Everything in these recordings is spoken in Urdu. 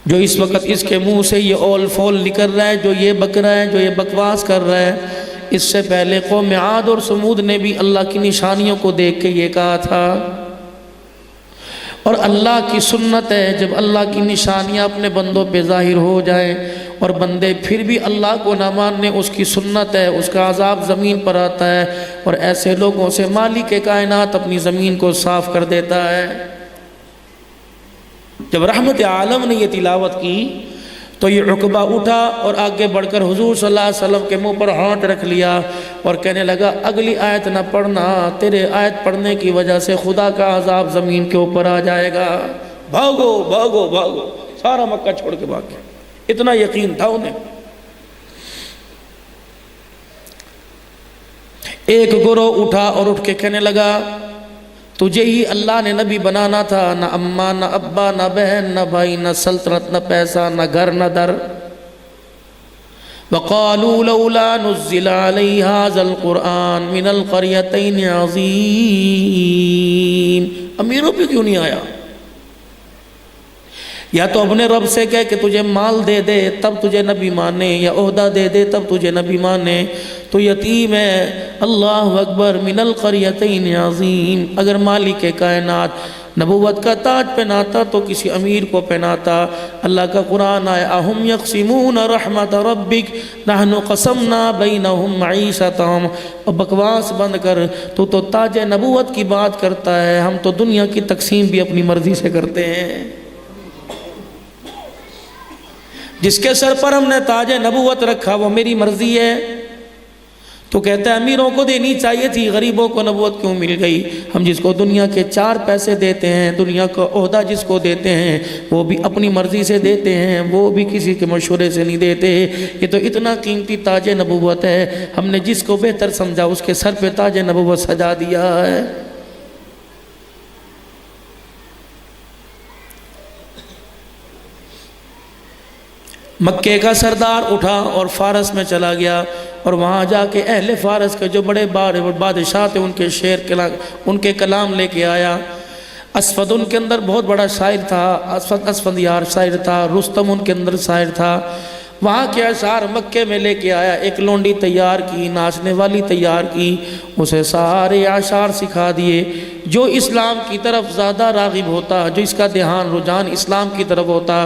جو اس وقت اس کے منہ سے یہ اول فول نکل رہا ہے، جو یہ بک رہا ہے، جو یہ بکواس کر رہا ہے، اس سے پہلے قوم عاد اور سمود نے بھی اللہ کی نشانیوں کو دیکھ کے یہ کہا تھا۔ اور اللہ کی سنت ہے، جب اللہ کی نشانیاں اپنے بندوں پہ ظاہر ہو جائیں اور بندے پھر بھی اللہ کو نہ ماننے، اس کی سنت ہے، اس کا عذاب زمین پر آتا ہے، اور ایسے لوگوں سے مالک کائنات اپنی زمین کو صاف کر دیتا ہے۔ جب رحمت عالم نے یہ تلاوت کی تو یہ عقبہ اٹھا اور آگے بڑھ کر حضور صلی اللہ علیہ وسلم کے منہ پر ہاتھ رکھ لیا اور کہنے لگا اگلی آیت نہ پڑھنا، تیرے آیت پڑھنے کی وجہ سے خدا کا عذاب زمین کے اوپر آ جائے گا۔ بھاگو بھاگو بھاگو، سارا مکہ چھوڑ کے بھاگ گیا، اتنا یقین تھا انہیں۔ ایک گروہ اٹھا اور اٹھ کے کہنے لگا تجھے ہی اللہ نے نبی بنانا تھا، نہ اماں نہ ابا نہ بہن نہ بھائی نہ سلطنت نہ پیسہ نہ گھر نہ در۔ وَقَالُوا لَوْلَا نُزِّلَ عَلَيْهِ هَذَا الْقُرْآنِ مِنَ الْقَرْيَتَيْنِ عَظِيمٍ۔ امیروں پہ کیوں نہیں آیا؟ یا تو اپنے رب سے کہے کہ تجھے مال دے دے تب تجھے نبی مانے، یا عہدہ دے دے تب تجھے نبی مانے، تو یتیم ہے۔ اللہ اکبر، من القریتین عظیم۔ اگر مالک کائنات نبوت کا تاج پہناتا تو کسی امیر کو پہناتا۔ اللہ کا قرآن آیا اہم یقسمون رحمت ربک نحن قسمنا بینہم معیشتہم۔ اور بکواس بند کر، تو تاج نبوت کی بات کرتا ہے، ہم تو دنیا کی تقسیم بھی اپنی مرضی سے کرتے ہیں۔ جس کے سر پر ہم نے تاج نبوت رکھا وہ میری مرضی ہے، تو کہتا ہے امیروں کو دینی چاہیے تھی، غریبوں کو نبوت کیوں مل گئی؟ ہم جس کو دنیا کے 4 پیسے دیتے ہیں، دنیا کا عہدہ جس کو دیتے ہیں، وہ بھی اپنی مرضی سے دیتے ہیں، وہ بھی کسی کے مشورے سے نہیں دیتے۔ یہ تو اتنا قیمتی تاج نبوت ہے، ہم نے جس کو بہتر سمجھا اس کے سر پہ تاج نبوت سجا دیا ہے۔ مکے کا سردار اٹھا اور فارس میں چلا گیا، اور وہاں جا کے اہل فارس کے جو بڑے بادشاہ تھے ان کے شعر ان کے کلام لے کے آیا۔ اسفد ان کے اندر بہت بڑا شاعر تھا، اسفندیار شاعر تھا، رستم ان کے اندر شاعر تھا۔ وہاں کے اشعار مکے میں لے کے آیا، ایک لونڈی تیار کی، ناچنے والی تیار کی، اسے سارے اشعار سکھا دیے۔ جو اسلام کی طرف زیادہ راغب ہوتا، جو اس کا دھیان رجحان اسلام کی طرف ہوتا،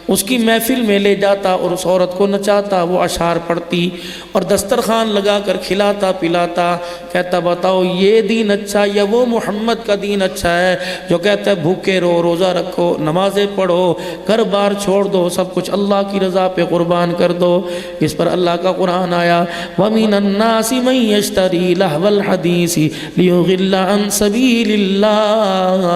اس کی محفل میں لے جاتا اور اس عورت کو نچاتا، وہ اشعار پڑھتی اور دسترخوان لگا کر کھلاتا پلاتا، کہتا بتاؤ یہ دین اچھا یا وہ محمد کا دین اچھا ہے جو کہتا ہے بھوکے رہو، روزہ رکھو، نمازیں پڑھو، گھر بار چھوڑ دو، سب کچھ اللہ کی رضا پہ قربان کر دو۔ اس پر اللہ کا قرآن آیا وَمِنَ النَّاسِ مَن يَشْتَرِي لَهْوَ الْحَدِيثِ لِيُضِلَّ عَن سَبِيلِ اللَّهِ۔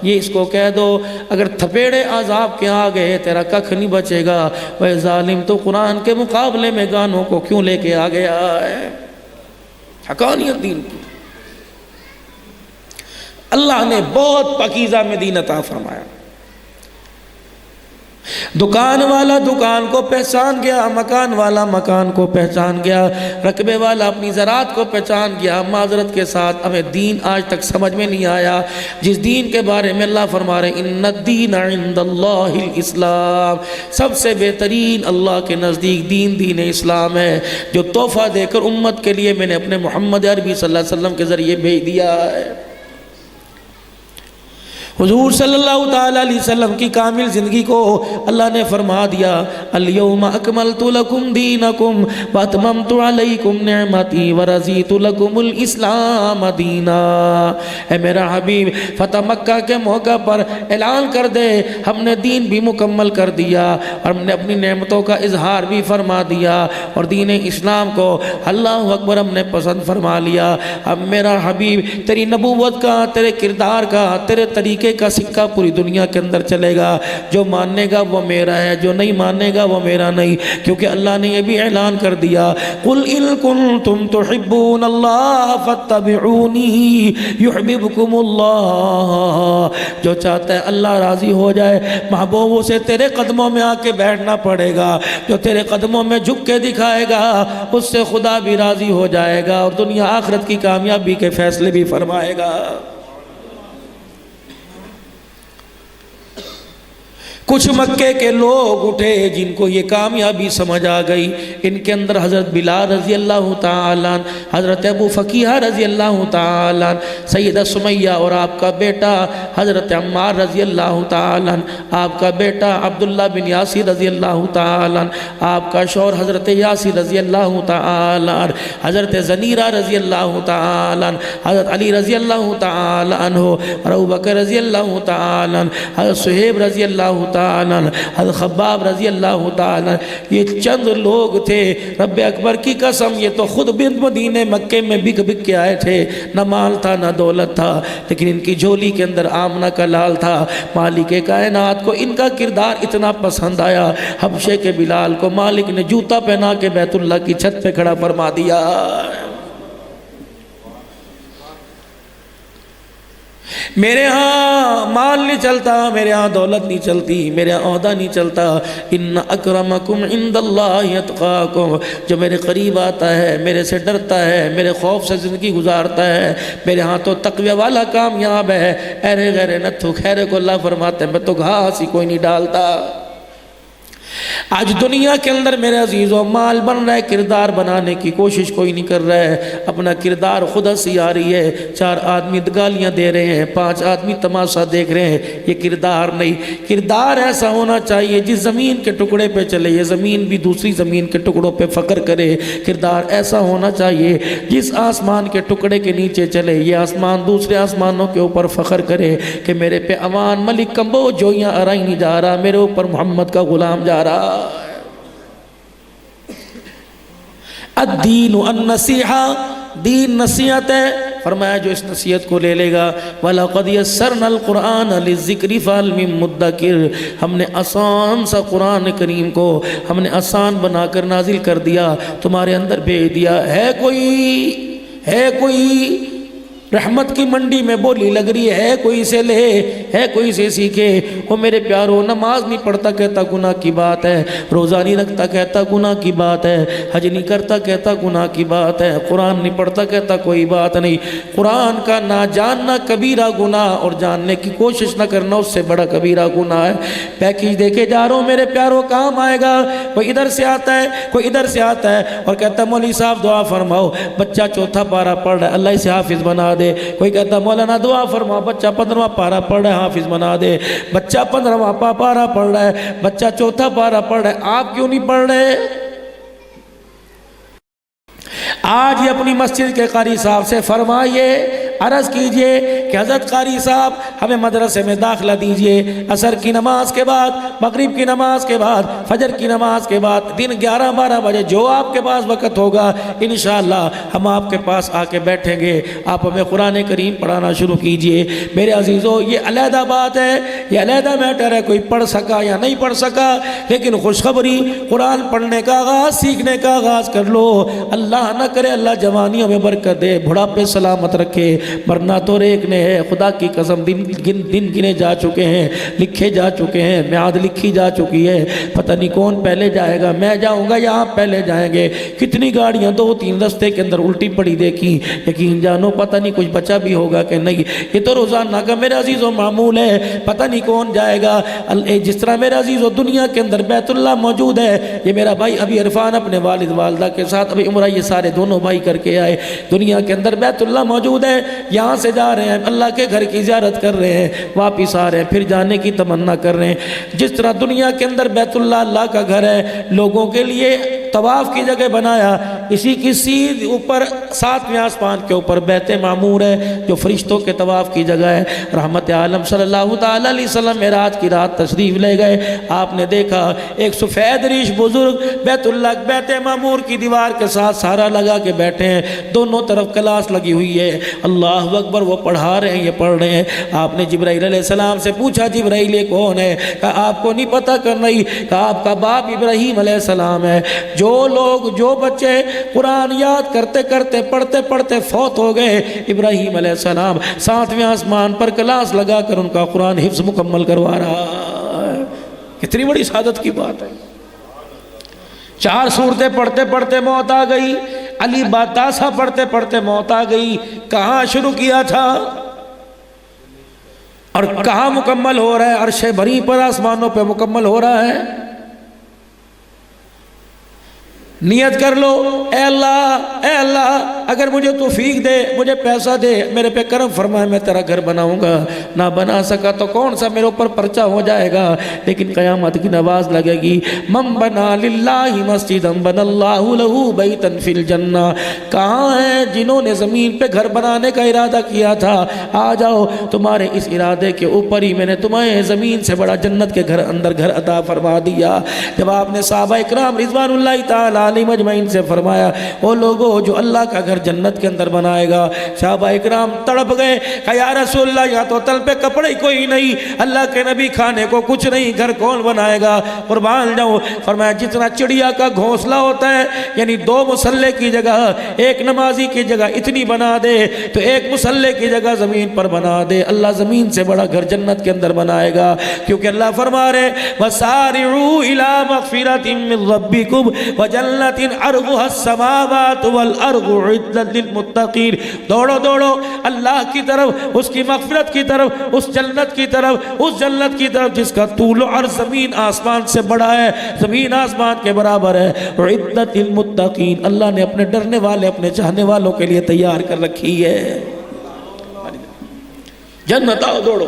یہ اس کو کہہ دو اگر تھپیڑے عذاب کے آگے تیرا ککھ نہیں بچے گا۔ وہ ظالم تو قرآن کے مقابلے میں گانوں کو کیوں لے کے آ گیا ہے؟ حقانیت دین کی۔ اللہ نے بہت پاکیزہ میں دین عطا فرمایا۔ دکان والا دکان کو پہچان گیا، مکان والا مکان کو پہچان گیا، رقبے والا اپنی زراعت کو پہچان گیا۔ معذرت کے ساتھ ہمیں دین آج تک سمجھ میں نہیں آیا، جس دین کے بارے میں اللہ فرما رہے ان الدین عند اللہ الاسلام، سب سے بہترین اللہ کے نزدیک دین اسلام ہے، جو تحفہ دے کر امت کے لیے میں نے اپنے محمد عربی صلی اللہ علیہ وسلم کے ذریعے بھیج دیا ہے۔ حضور صلی اللہ تعالیٰ علیہ وسلم کی کامل زندگی کو اللہ نے فرما دیا الیوم اکملت لکم دینکم واتممت علیکم نعمتی ورضیت لکم الاسلام دینا۔ اے میرا حبیب فتح مکہ کے موقع پر اعلان کر دے ہم نے دین بھی مکمل کر دیا اور ہم نے اپنی نعمتوں کا اظہار بھی فرما دیا اور دین اسلام کو اللہ اکبر ہم نے پسند فرما لیا۔ اب میرا حبیب تیری نبوت کا، تیرے کردار کا، تیرے طریقے کا سکہ پوری دنیا کے اندر چلے گا۔ جو ماننے گا وہ میرا ہے، جو نہیں ماننے گا وہ میرا نہیں، کیونکہ اللہ نے یہ بھی اعلان کر دیا قُلْ إِن كُنْتُمْ تُحِبُّونَ اللَّهَ فَاتَّبِعُونِي يُحْبِبْكُمُ اللَّهُ۔ جو چاہتا ہے اللہ راضی ہو جائے محبوب اسے تیرے قدموں میں آ کے بیٹھنا پڑے گا، جو تیرے قدموں میں جھک کے دکھائے گا اس سے خدا بھی راضی ہو جائے گا اور دنیا آخرت کی کامیابی کے فیصلے بھی فرمائے گا۔ کچھ مکے کے لوگ اٹھے جن کو یہ کامیابی سمجھ آ گئی. ان کے اندر حضرت بلال رضی اللہ تعالیٰ عنہ، حضرت ابو فقیہ رضی اللہ تعالیٰ عنہ، سیدہ سمیہ اور آپ کا بیٹا حضرت عمار رضی اللہ تعالیٰ عنہ، آپ کا بیٹا عبداللہ بن یاسر رضی اللہ تعالیٰ عنہ، آپ کا شوہر حضرت یاسر رضی اللہ تعالیٰ عنہ، حضرت زنیرہ رضی اللہ تعالیٰ عنہ، حضرت علی رضی اللہ تعالیٰ عنہ، اور ابو بکر رضی اللہ تعالیٰ عنہ، حضرت صہیب رضی اللہ تعالیٰ عنہ، حضرت خباب رضی اللہ تعالیٰ عنہ. یہ چند لوگ تھے. رب اکبر کی قسم یہ تو خود مدینے مکے میں بک بک کے آئے تھے. نہ مال تھا نہ دولت تھا، لیکن ان کی جھولی کے اندر آمنہ کا لال تھا. مالک کائنات کو ان کا کردار اتنا پسند آیا، حبشے کے بلال کو مالک نے جوتا پہنا کے بیت اللہ کی چھت پہ کھڑا فرما دیا. میرے ہاں مال نہیں چلتا، میرے ہاں دولت نہیں چلتی، میرے ہاں عہدہ نہیں چلتا. ان اکرمکم عند اللہ اتقاکم، جو میرے قریب آتا ہے، میرے سے ڈرتا ہے، میرے خوف سے زندگی گزارتا ہے، میرے ہاں تو تقوی والا کامیاب ہے. ایرے غیرے نتھو خیرے کو اللہ فرماتے ہیں میں تو گھاس ہی کوئی نہیں ڈالتا. آج دنیا کے اندر میرے عزیزوں مال بن رہا ہے، کردار بنانے کی کوشش کوئی نہیں کر رہا ہے. اپنا کردار خود ہنسی آ رہی ہے. 4 آدمی گالیاں دے رہے ہیں، 5 آدمی تماشا دیکھ رہے ہیں. یہ کردار نہیں. کردار ایسا ہونا چاہیے جس زمین کے ٹکڑے پہ چلے یہ زمین بھی دوسری زمین کے ٹکڑوں پہ فخر کرے. کردار ایسا ہونا چاہیے جس آسمان کے ٹکڑے کے نیچے چلے یہ آسمان دوسرے آسمانوں کے اوپر فخر کرے کہ میرے پہ امان ملک کمبو جویاں ارائی نہیں جا رہا، میرے اوپر محمد کا غلام جا رہا. الدین النصیحہ، دین نصیحت ہے. فرمایا جو اس نصیحت کو لے لے گا وَلَقَدْ يَسَّرْنَا الْقُرْآنَ لِلذِّكْرِ فَهَلْ مِن مُدَّكِرٍ، ہم نے آسان سا قرآن کریم کو ہم نے آسان بنا کر نازل کر دیا، تمہارے اندر بھیج دیا. ہے کوئی رحمت کی منڈی میں بولی لگ رہی ہے کوئی سے لے، ہے کوئی سے سیکھے. وہ میرے پیارو نماز نہیں پڑھتا کہتا گناہ کی بات ہے، روزہ نہیں رکھتا کہتا گناہ کی بات ہے، حج نہیں کرتا کہتا گناہ کی بات ہے، قرآن نہیں پڑھتا کہتا کوئی بات نہیں. قرآن کا نہ جاننا کبیرہ گناہ اور جاننے کی کوشش نہ کرنا اس سے بڑا کبیرہ گناہ ہے. پیکیج دے کے جا رہا ہوں میرے پیارو کام آئے گا. کوئی ادھر سے آتا ہے کوئی ادھر سے آتا ہے اور کہتا مولوی صاحب دعا فرماؤ، بچہ 4تھا پارہ پڑھ رہا ہے اللہ اسے حافظ بنا دے. کوئی کہتا مولانا دعا فرما، بچہ 15واں پارہ پڑھ رہا ہے حافظ بنا دے. بچہ 15واں پارہ پڑھ رہا ہے، بچہ 4تھا پارہ پڑھ رہا ہے، آپ کیوں نہیں پڑھ رہے؟ آج یہ اپنی مسجد کے قاری صاحب سے فرمائیے، عرض کیجئے کہ حضرت قاری صاحب ہمیں مدرسے میں داخلہ دیجئے. عصر کی نماز کے بعد، مغرب کی نماز کے بعد، فجر کی نماز کے بعد، دن 11-12 بجے جو آپ کے پاس وقت ہوگا انشاءاللہ ہم آپ کے پاس آ کے بیٹھیں گے. آپ ہمیں قرآن کریم پڑھانا شروع کیجئے. میرے عزیزو یہ علیحدہ بات ہے، یہ علیحدہ میٹر ہے، کوئی پڑھ سکا یا نہیں پڑھ سکا، لیکن خوشخبری قرآن پڑھنے کا آغاز، سیکھنے کا آغاز کر لو. اللہ نہ کرے اللہ جوانیوں میں برکت دے، بڑھاپے سلامت رکھے. مرنا تو ایک نے ہے، خدا کی قسم دن گنے جا چکے ہیں، لکھے جا چکے ہیں، میعاد لکھی جا چکی ہے. پتہ نہیں کون پہلے جائے گا، میں جاؤں گا یا آپ پہلے جائیں گے. کتنی گاڑیاں 2-3 رستے کے اندر الٹی پڑی دیکھی، یقین جانو پتہ نہیں کچھ بچا بھی ہوگا کہ نہیں. یہ تو روزانہ کا میرے عزیزو معمول ہے، پتہ نہیں کون جائے گا. جس طرح میرے عزیزو دنیا کے اندر بیت اللہ موجود ہے، یہ میرا بھائی ابھی عرفان اپنے والد والدہ کے ساتھ ابھی عمرہ یہ سارے دونوں بھائی کر کے آئے. دنیا کے اندر بیت اللہ موجود ہے، یہاں سے جا رہے ہیں اللہ کے گھر کی زیارت کر رہے ہیں، واپس آ رہے ہیں پھر جانے کی تمنا کر رہے ہیں. جس طرح دنیا کے اندر بیت اللہ اللہ کا گھر ہے، لوگوں کے لیے طواف کی جگہ بنایا، اسی کی سیدھ اوپر 7ویں آسمان کے اوپر بیت معمور ہے جو فرشتوں کے طواف کی جگہ ہے. رحمت عالم صلی اللہ تعالی علیہ وسلم معراج کی رات تشریف لے گئے. آپ نے دیکھا ایک سفید ریش بزرگ بیت اللہ بیت معمور کی دیوار کے ساتھ سہارا لگا کے بیٹھے ہیں، دونوں طرف کلاس لگی ہوئی ہے. اللہ اکبر، وہ پڑھا رہے ہیں یہ پڑھ رہے ہیں. آپ نے جبرائیل علیہ السلام سے پوچھا جبرائیل یہ کون ہے؟ کہا آپ کو نہیں پتہ کر نہیں، کہا آپ کا باپ ابراہیم علیہ السلام ہے. جو لوگ جو بچے قرآن یاد کرتے کرتے پڑھتے پڑھتے فوت ہو گئے، ابراہیم علیہ السلام 7ویں آسمان پر کلاس لگا کر ان کا قرآن حفظ مکمل کروا رہا ہے. کتنی بڑی سعادت کی بات ہے. 4 سورتیں پڑھتے پڑھتے موت آ گئی، علی باتاسا پڑھتے پڑھتے موت آ گئی. کہاں شروع کیا تھا؟ اور کہاں مکمل ہو رہا ہے؟ عرش بری پر، آسمانوں پہ مکمل ہو رہا ہے۔ نیت کر لو، اے اللہ اگر مجھے توفیق دے، مجھے پیسہ دے، میرے پہ کرم فرمائے، میں تیرا گھر بناؤں گا۔ نہ بنا سکا تو کون سا میرے اوپر پرچہ ہو جائے گا، لیکن قیامت کی نواز لگے گی۔ من بنا للہ مسجدا بنا اللہ لہ بیتا فی الجنہ۔ کہاں ہیں جنہوں نے زمین پہ گھر بنانے کا ارادہ کیا تھا؟ آ جاؤ، تمہارے اس ارادے کے اوپر ہی میں نے تمہیں زمین سے بڑا جنت کے اندر گھر عطا فرما دیا۔ جب آپ نے صحابہ اکرام رضوان اللہ تعالی مجمعین سے فرمایا، وہ لوگوں جو اللہ کا گھر جنت کے اندر بنائے گا، صحابہ اکرام تڑپ گئے کہ یا رسول اللہ، یہاں تو تل پہ کپڑے کوئی نہیں، اللہ کے نبی کھانے کو کچھ نہیں، گھر کون بنائے گا؟ قربان جاؤں، فرمایا جتنا چڑیا کا گھونسلہ ہوتا ہے، یعنی 2 مصلے کی جگہ 1 نمازی کی جگہ اتنی بنا دے، تو 1 مصلے کی جگہ زمین پر بنا دے، اللہ زمین سے بڑا گھر جنت کے اندر بنائے گا۔ کیونکہ اللہ فرما رہے وَسَارِعُوا إِلَىٰ مَغْفِرَةٍ مِّن رَّبِّكُمْ وَجَنَّةٍ عَرْضُهَا السَّمَاوَاتُ وَالْأَرْضُ عِدَّةً لِّلْمُتَّقِينَ۔ دوڑو اللہ کی طرف، اس کی مغفرت کی طرف، اس جنت کی طرف، اس جنت کی طرف جس کا طول و عرض زمین آسمان سے بڑا ہے، زمین آسمان کے برابر ہے۔ عِدَّةً لِّلْمُتَّقِينَ، اللہ نے اپنے ڈرنے والے، اپنے چاہنے والوں کے لیے تیار کر رکھی ہے۔ جنت آؤ، دوڑو۔